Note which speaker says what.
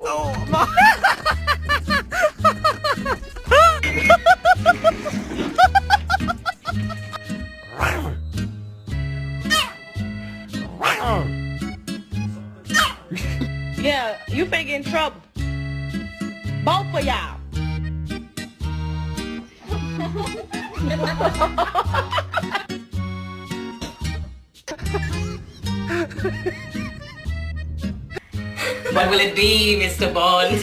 Speaker 1: Oh, ma.
Speaker 2: Yeah, you finna get in trouble. Both of y'all.
Speaker 3: What will it be, Mr. Bond?